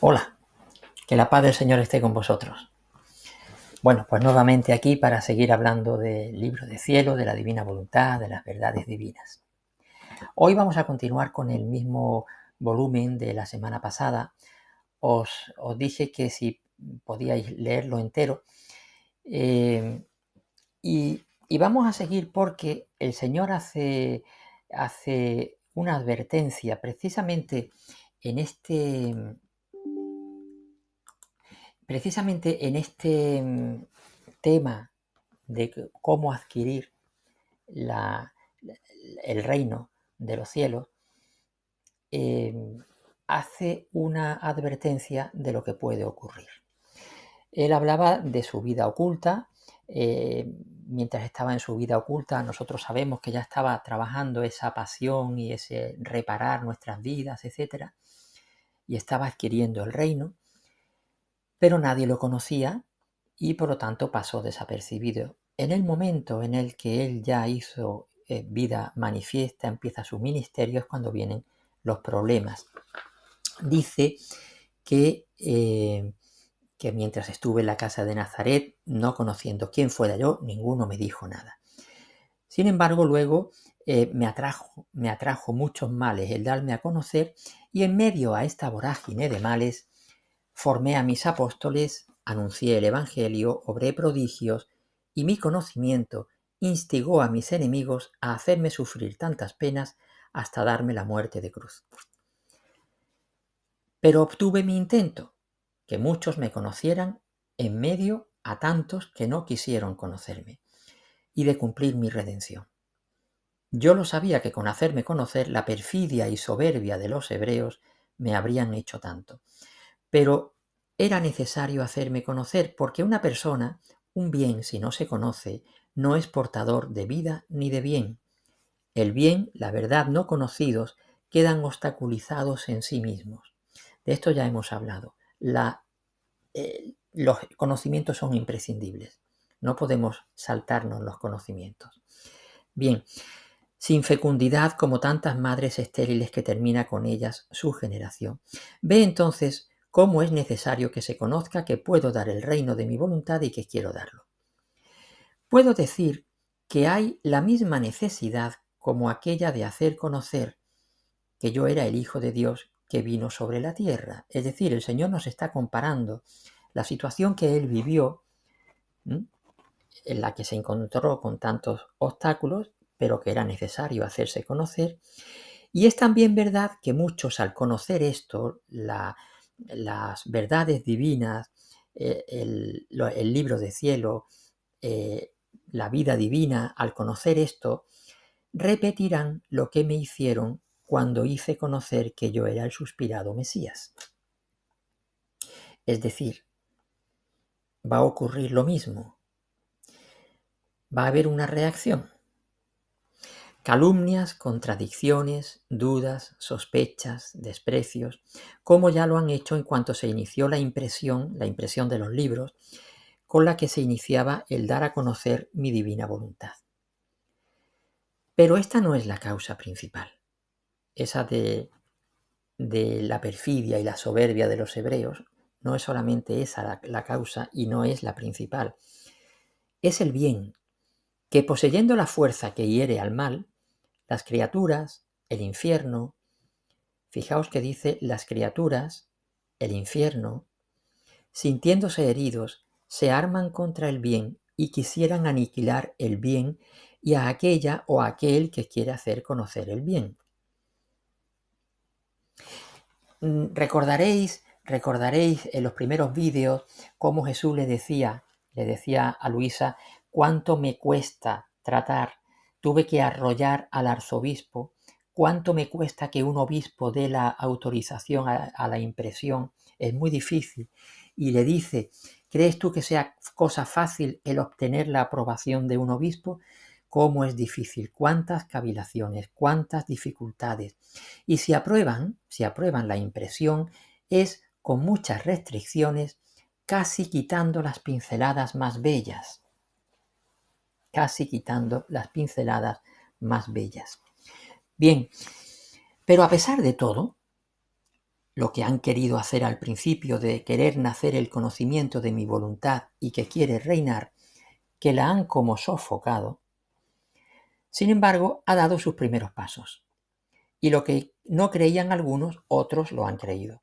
Hola, que la paz del Señor esté con vosotros. Bueno, pues nuevamente aquí para seguir hablando del libro de cielo, de la divina voluntad, de las verdades divinas. Hoy vamos a continuar con el mismo volumen de la semana pasada. Os dije que si podíais leerlo entero. Y vamos a seguir porque el Señor hace una advertencia precisamente en este tema de cómo adquirir el reino de los cielos. Hace una advertencia de lo que puede ocurrir. Él hablaba de su vida oculta. Mientras estaba en su vida oculta, nosotros sabemos que ya estaba trabajando esa pasión y ese reparar nuestras vidas, etc. Y estaba adquiriendo el reino, pero nadie lo conocía y por lo tanto pasó desapercibido. En el momento en el que él ya hizo vida manifiesta, empieza su ministerio, es cuando vienen los problemas. Dice que mientras estuve en la casa de Nazaret, no conociendo quién fuera yo, ninguno me dijo nada. Sin embargo, luego me atrajo muchos males el darme a conocer, y en medio a esta vorágine de males formé a mis apóstoles, anuncié el Evangelio, obré prodigios, y mi conocimiento instigó a mis enemigos a hacerme sufrir tantas penas hasta darme la muerte de cruz. Pero obtuve mi intento, que muchos me conocieran en medio a tantos que no quisieron conocerme, y de cumplir mi redención. Yo lo sabía que con hacerme conocer la perfidia y soberbia de los hebreos me habrían hecho tanto. Pero era necesario hacerme conocer, porque una persona, un bien, si no se conoce, no es portador de vida ni de bien. El bien, la verdad no conocidos, quedan obstaculizados en sí mismos. De esto ya hemos hablado. Los conocimientos son imprescindibles. No podemos saltarnos los conocimientos. Bien, sin fecundidad, como tantas madres estériles que termina con ellas su generación. Ve entonces cómo es necesario que se conozca que puedo dar el reino de mi voluntad y que quiero darlo. Puedo decir que hay la misma necesidad como aquella de hacer conocer que yo era el Hijo de Dios que vino sobre la tierra. Es decir, el Señor nos está comparando la situación que Él vivió, en la que se encontró con tantos obstáculos, pero que era necesario hacerse conocer. Y es también verdad que muchos, al conocer esto, las verdades divinas, el libro de cielo, la vida divina, al conocer esto, repetirán lo que me hicieron cuando hice conocer que yo era el suspirado Mesías. Es decir, va a ocurrir lo mismo. Va a haber una reacción. Calumnias, contradicciones, dudas, sospechas, desprecios, como ya lo han hecho en cuanto se inició la impresión de los libros, con la que se iniciaba el dar a conocer mi divina voluntad. Pero esta no es la causa principal. Esa de la perfidia y la soberbia de los hebreos, no es solamente esa la causa y no es la principal. Es el bien, que poseyendo la fuerza que hiere al mal, las criaturas, el infierno, fijaos que dice las criaturas, el infierno, sintiéndose heridos, se arman contra el bien y quisieran aniquilar el bien y a aquella o a aquel que quiere hacer conocer el bien. Recordaréis en los primeros vídeos cómo Jesús le decía a Luisa, cuánto me cuesta tratar, tuve que arrollar al arzobispo, cuánto me cuesta que un obispo dé la autorización a la impresión, es muy difícil. Y le dice, ¿crees tú que sea cosa fácil el obtener la aprobación de un obispo? ¿Cómo es difícil? ¿Cuántas cavilaciones? ¿Cuántas dificultades? Y si aprueban la impresión, es con muchas restricciones, casi quitando las pinceladas más bellas. Casi quitando las pinceladas más bellas. Bien, pero a pesar de todo, lo que han querido hacer al principio de querer nacer el conocimiento de mi voluntad y que quiere reinar, que la han como sofocado, sin embargo, ha dado sus primeros pasos. Y lo que no creían algunos, otros lo han creído.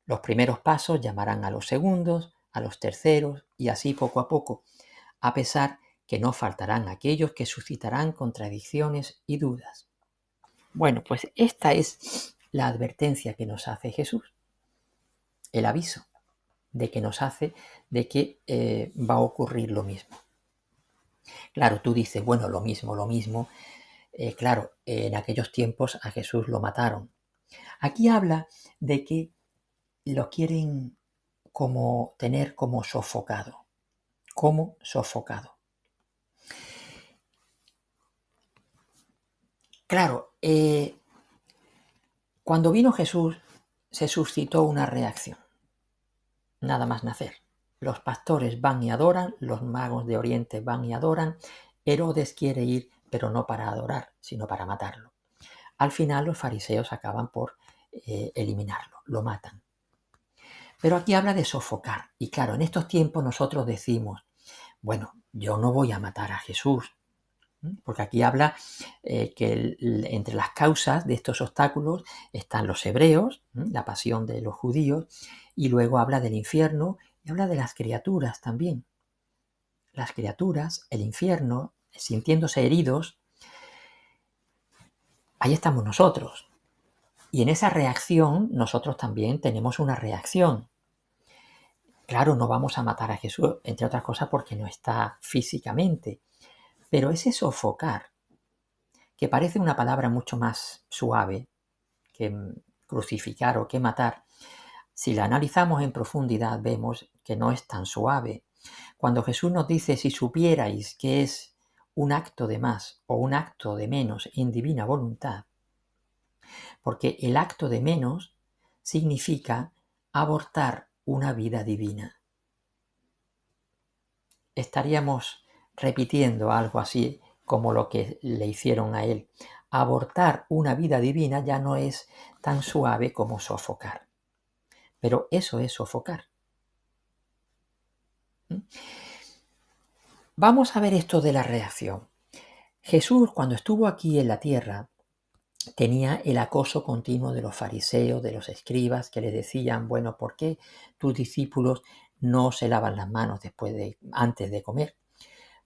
Los primeros pasos llamarán a los segundos, a los terceros, y así poco a poco, a pesar que no faltarán aquellos que suscitarán contradicciones y dudas. Bueno, pues esta es la advertencia que nos hace Jesús, el aviso de que nos hace de que va a ocurrir lo mismo. Claro, tú dices, bueno, lo mismo. Claro, en aquellos tiempos a Jesús lo mataron. Aquí habla de que lo quieren como tener como sofocado. Claro, cuando vino Jesús se suscitó una reacción, nada más nacer. Los pastores van y adoran, los magos de Oriente van y adoran, Herodes quiere ir, pero no para adorar, sino para matarlo. Al final los fariseos acaban por eliminarlo, lo matan. Pero aquí habla de sofocar, y claro, en estos tiempos nosotros decimos, bueno, yo no voy a matar a Jesús, porque aquí habla que entre las causas de estos obstáculos están los hebreos, la pasión de los judíos, y luego habla del infierno y habla de las criaturas también. Las criaturas, el infierno, sintiéndose heridos, ahí estamos nosotros. Y en esa reacción nosotros también tenemos una reacción. Claro, no vamos a matar a Jesús, entre otras cosas porque no está físicamente, pero ese sofocar, que parece una palabra mucho más suave que crucificar o que matar, si la analizamos en profundidad vemos que no es tan suave. Cuando Jesús nos dice, si supierais que es un acto de más o un acto de menos en divina voluntad, porque el acto de menos significa abortar una vida divina. Estaríamos repitiendo algo así como lo que le hicieron a él. Abortar una vida divina ya no es tan suave como sofocar. Pero eso es sofocar. Vamos a ver esto de la reacción. Jesús, cuando estuvo aquí en la tierra, tenía el acoso continuo de los fariseos, de los escribas, que le decían, bueno, ¿por qué tus discípulos no se lavan las manos antes de comer?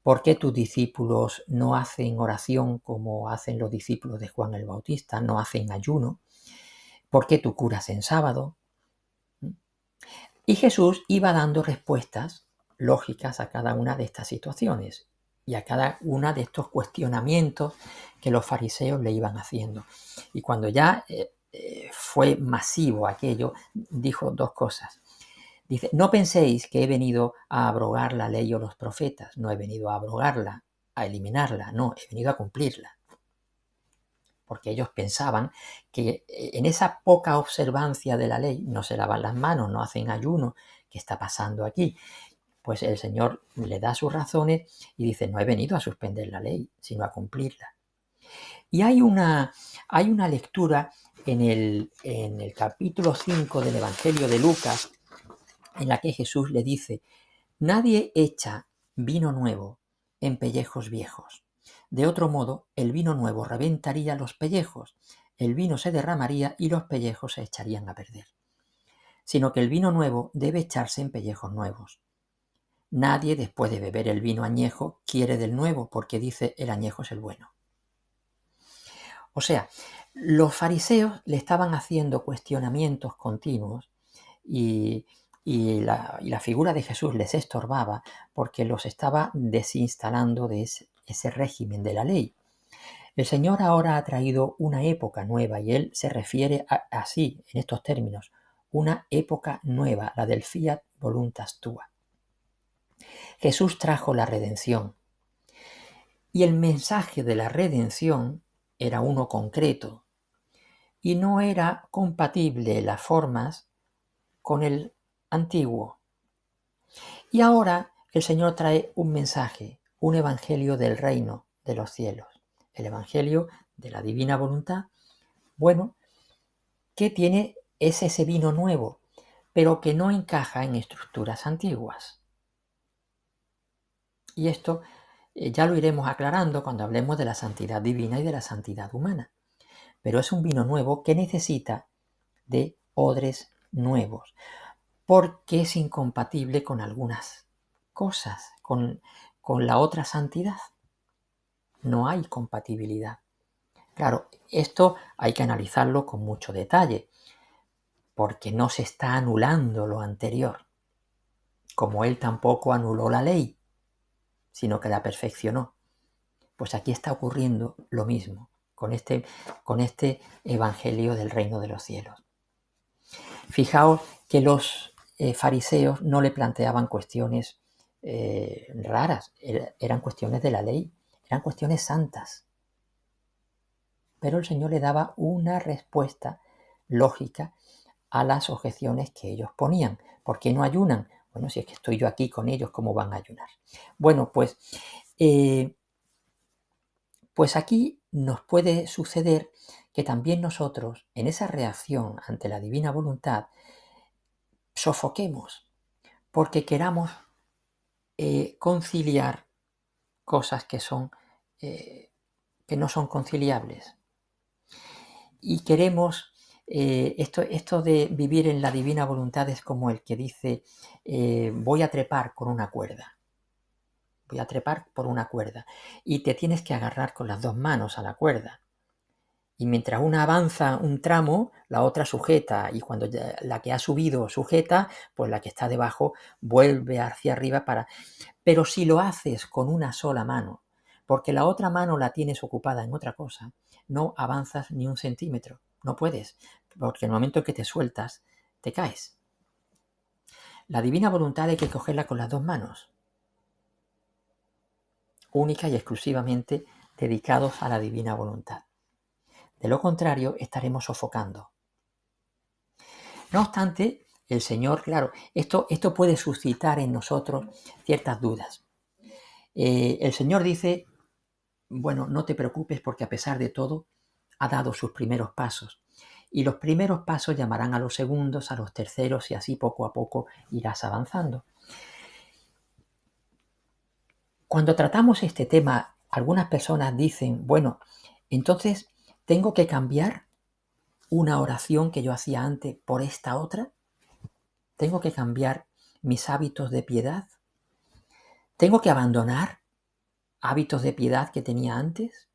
¿Por qué tus discípulos no hacen oración como hacen los discípulos de Juan el Bautista? No hacen ayuno. ¿Por qué tú curas en sábado? Y Jesús iba dando respuestas lógicas a cada una de estas situaciones y a cada una de estos cuestionamientos que los fariseos le iban haciendo. Y cuando ya fue masivo aquello, dijo dos cosas. Dice, no penséis que he venido a abrogar la ley o los profetas. No he venido a abrogarla, a eliminarla. No, he venido a cumplirla. Porque ellos pensaban que en esa poca observancia de la ley, no se lavan las manos, no hacen ayuno, ¿qué está pasando aquí? Pues el Señor le da sus razones y dice, no he venido a suspender la ley, sino a cumplirla. Y hay una lectura en el capítulo 5 del Evangelio de Lucas, en la que Jesús le dice, nadie echa vino nuevo en pellejos viejos. De otro modo, el vino nuevo reventaría los pellejos, el vino se derramaría y los pellejos se echarían a perder. Sino que el vino nuevo debe echarse en pellejos nuevos. Nadie, después de beber el vino añejo, quiere del nuevo, porque dice el añejo es el bueno. O sea, los fariseos le estaban haciendo cuestionamientos continuos y la figura de Jesús les estorbaba porque los estaba desinstalando de ese régimen de la ley. El Señor ahora ha traído una época nueva y Él se refiere así, en estos términos, una época nueva, la del fiat voluntas tua. Jesús trajo la redención y el mensaje de la redención era uno concreto y no era compatible las formas con el antiguo. Y ahora el Señor trae un mensaje, un evangelio del reino de los cielos, el evangelio de la divina voluntad, bueno, que tiene es ese vino nuevo, pero que no encaja en estructuras antiguas. Y esto ya lo iremos aclarando cuando hablemos de la santidad divina y de la santidad humana. Pero es un vino nuevo que necesita de odres nuevos, porque es incompatible con algunas cosas, con la otra santidad. No hay compatibilidad. Claro, esto hay que analizarlo con mucho detalle, porque no se está anulando lo anterior, como él tampoco anuló la ley, sino que la perfeccionó. Pues aquí está ocurriendo lo mismo con este evangelio del reino de los cielos. Fijaos que los fariseos no le planteaban cuestiones raras, eran cuestiones de la ley, eran cuestiones santas. Pero el Señor le daba una respuesta lógica a las objeciones que ellos ponían. ¿Por qué no ayunan? Bueno, si es que estoy yo aquí con ellos, ¿cómo van a ayunar? Bueno, pues aquí nos puede suceder que también nosotros, en esa reacción ante la divina voluntad, sofoquemos, porque queramos conciliar cosas que no son conciliables. Y queremos, esto de vivir en la divina voluntad es como el que dice, voy a trepar con una cuerda. Voy a trepar por una cuerda. Y te tienes que agarrar con las dos manos a la cuerda. Y mientras una avanza un tramo, la otra sujeta. Y cuando la que ha subido sujeta, pues la que está debajo vuelve hacia arriba para... Pero si lo haces con una sola mano, porque la otra mano la tienes ocupada en otra cosa, no avanzas ni un centímetro. No puedes, porque en el momento en que te sueltas, te caes. La divina voluntad hay que cogerla con las dos manos, única y exclusivamente dedicados a la divina voluntad. De lo contrario, estaremos sofocando. No obstante, el Señor, claro, esto puede suscitar en nosotros ciertas dudas. El Señor dice, bueno, no te preocupes porque a pesar de todo, ha dado sus primeros pasos. Y los primeros pasos llamarán a los segundos, a los terceros, y así poco a poco irás avanzando. Cuando tratamos este tema, algunas personas dicen, bueno, entonces, ¿tengo que cambiar una oración que yo hacía antes por esta otra? ¿Tengo que cambiar mis hábitos de piedad? ¿Tengo que abandonar hábitos de piedad que tenía antes?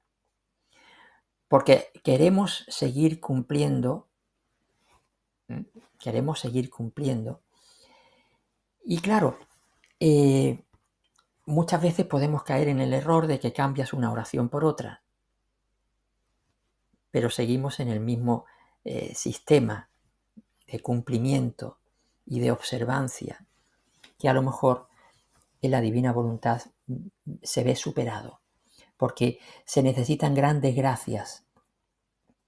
Porque queremos seguir cumpliendo. Y claro, muchas veces podemos caer en el error de que cambias una oración por otra, pero seguimos en el mismo sistema de cumplimiento y de observancia, que a lo mejor en la divina voluntad se ve superado, porque se necesitan grandes gracias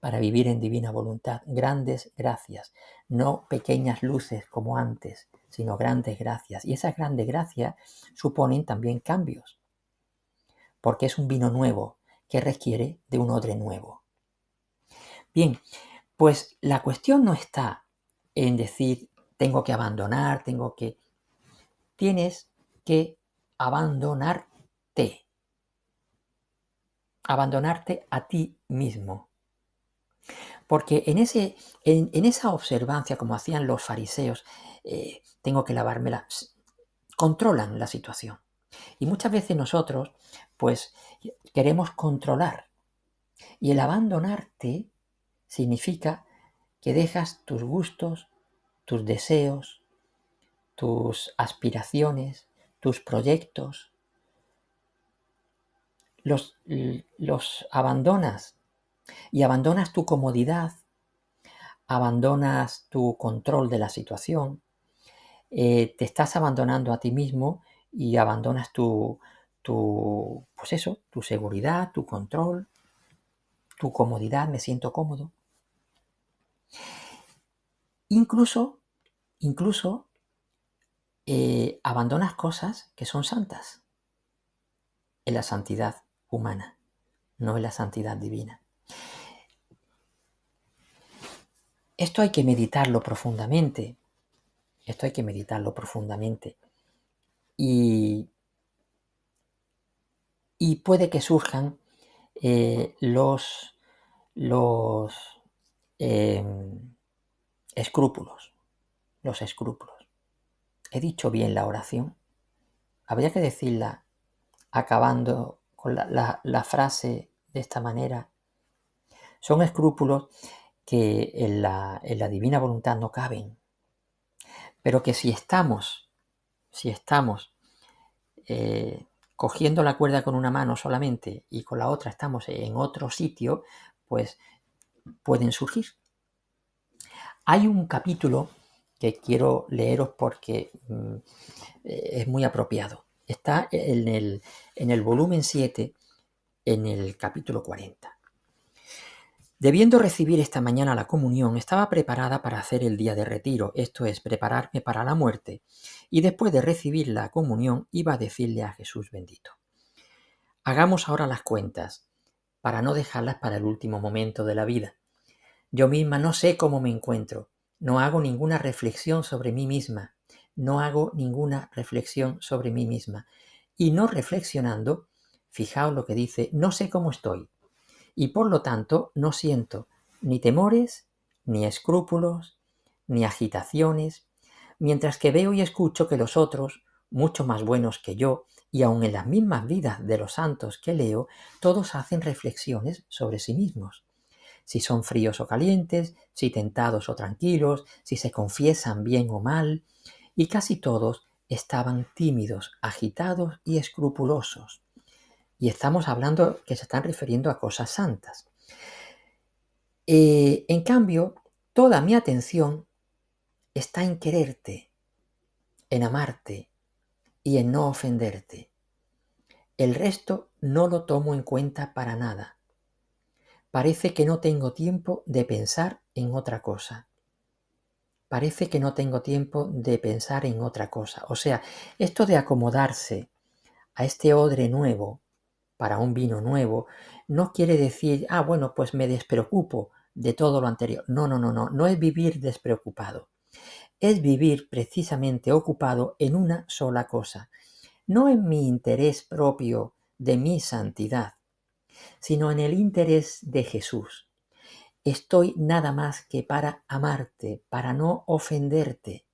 para vivir en divina voluntad, grandes gracias, no pequeñas luces como antes, sino grandes gracias. Y esas grandes gracias suponen también cambios, porque es un vino nuevo que requiere de un odre nuevo. Bien, pues la cuestión no está en decir tengo que abandonar, tienes que abandonarte a ti mismo. Porque en esa observancia, como hacían los fariseos, tengo que lavármela, controlan la situación. Y muchas veces nosotros, pues, queremos controlar. Y el abandonarte significa que dejas tus gustos, tus deseos, tus aspiraciones, tus proyectos, los abandonas y abandonas tu comodidad, abandonas tu control de la situación, te estás abandonando a ti mismo y abandonas tu seguridad, tu control, tu comodidad, me siento cómodo. Incluso abandonas cosas que son santas en la santidad humana, no en la santidad divina. Esto hay que meditarlo profundamente. Esto hay que meditarlo profundamente. Y puede que surjan los escrúpulos. Los escrúpulos. ¿He dicho bien la oración? Habría que decirla acabando con la frase de esta manera. Son escrúpulos que en la divina voluntad no caben, pero que si estamos cogiendo la cuerda con una mano solamente y con la otra estamos en otro sitio, pues pueden surgir. Hay un capítulo que quiero leeros porque es muy apropiado. Está en el volumen 7, en el capítulo 40. Debiendo recibir esta mañana la comunión, estaba preparada para hacer el día de retiro, esto es, prepararme para la muerte, y después de recibir la comunión iba a decirle a Jesús bendito: hagamos ahora las cuentas, para no dejarlas para el último momento de la vida. Yo misma no sé cómo me encuentro, no hago ninguna reflexión sobre mí misma, y no reflexionando, fijaos lo que dice, no sé cómo estoy. Y por lo tanto no siento ni temores, ni escrúpulos, ni agitaciones, mientras que veo y escucho que los otros, mucho más buenos que yo, y aun en las mismas vidas de los santos que leo, todos hacen reflexiones sobre sí mismos. Si son fríos o calientes, si tentados o tranquilos, si se confiesan bien o mal, y casi todos estaban tímidos, agitados y escrupulosos. Y estamos hablando que se están refiriendo a cosas santas. En cambio, toda mi atención está en quererte, en amarte y en no ofenderte. El resto no lo tomo en cuenta para nada. Parece que no tengo tiempo de pensar en otra cosa. O sea, esto de acomodarse a este odre nuevo, para un vino nuevo, no quiere decir, bueno, pues me despreocupo de todo lo anterior. No es vivir despreocupado. Es vivir precisamente ocupado en una sola cosa, no en mi interés propio de mi santidad, sino en el interés de Jesús. Estoy nada más que para amarte, para no ofenderte.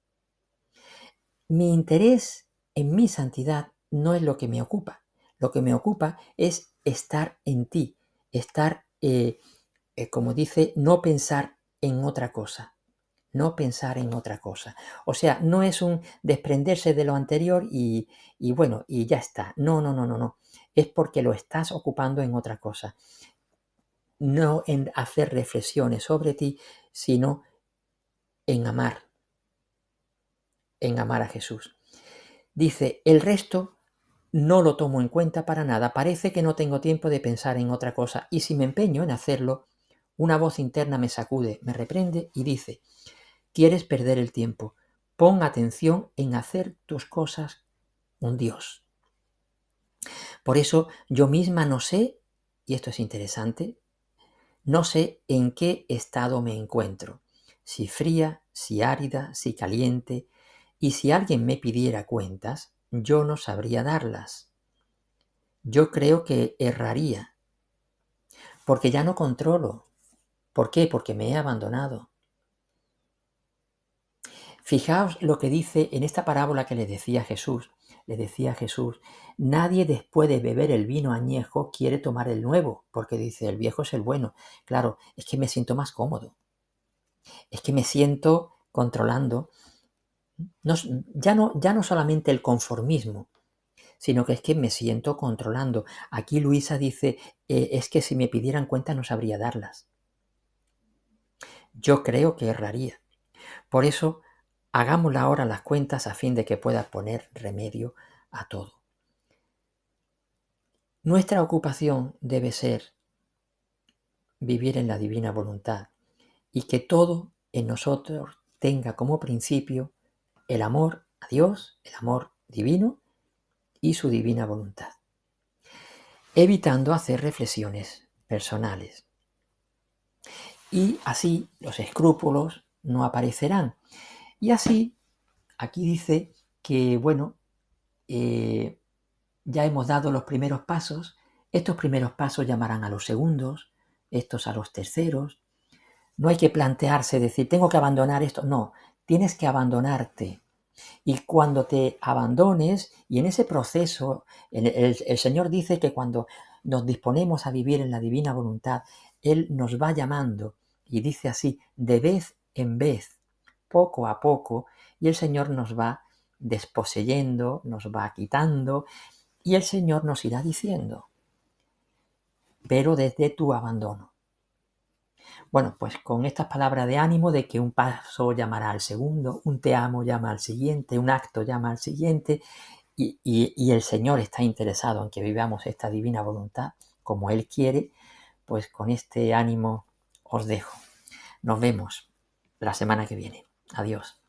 Mi interés en mi santidad no es lo que me ocupa. Lo que me ocupa es estar en ti, estar, como dice, no pensar en otra cosa. No pensar en otra cosa. O sea, no es un desprenderse de lo anterior y bueno, y ya está. No. Es porque lo estás ocupando en otra cosa. No en hacer reflexiones sobre ti, sino en amar a Jesús. Dice, el resto no lo tomo en cuenta para nada, parece que no tengo tiempo de pensar en otra cosa, y si me empeño en hacerlo, una voz interna me sacude, me reprende y dice, ¿quieres perder el tiempo? Pon atención en hacer tus cosas un Dios. Por eso yo misma no sé, y esto es interesante, no sé en qué estado me encuentro, si fría, si árida, si caliente, y si alguien me pidiera cuentas, yo no sabría darlas. Yo creo que erraría, porque ya no controlo. ¿Por qué? Porque me he abandonado. Fijaos lo que dice en esta parábola que le decía Jesús. Le decía Jesús, nadie después de beber el vino añejo quiere tomar el nuevo, porque dice, el viejo es el bueno. Claro, es que me siento más cómodo. Es que me siento controlando. Ya no solamente el conformismo, sino que es que me siento controlando. Aquí Luisa dice, es que si me pidieran cuenta no sabría darlas. Yo creo que erraría. Por eso, hagámosle ahora las cuentas a fin de que pueda poner remedio a todo. Nuestra ocupación debe ser vivir en la divina voluntad y que todo en nosotros tenga como principio el amor a Dios, el amor divino y su divina voluntad, evitando hacer reflexiones personales. y así los escrúpulos no aparecerán. Y así, aquí dice que, bueno, ya hemos dado los primeros pasos, estos primeros pasos llamarán a los segundos, estos a los terceros. No hay que plantearse, decir, tengo que abandonar esto. No, tienes que abandonarte. Y cuando te abandones, y en ese proceso, el Señor dice que cuando nos disponemos a vivir en la divina voluntad, Él nos va llamando, y dice así, de vez en vez, poco a poco, y el Señor nos va desposeyendo, nos va quitando, y el Señor nos irá diciendo, pero desde tu abandono. Bueno, pues con estas palabras de ánimo de que un paso llamará al segundo, un te amo llama al siguiente, un acto llama al siguiente, y el Señor está interesado en que vivamos esta divina voluntad como Él quiere, pues con este ánimo os dejo. Nos vemos la semana que viene. Adiós.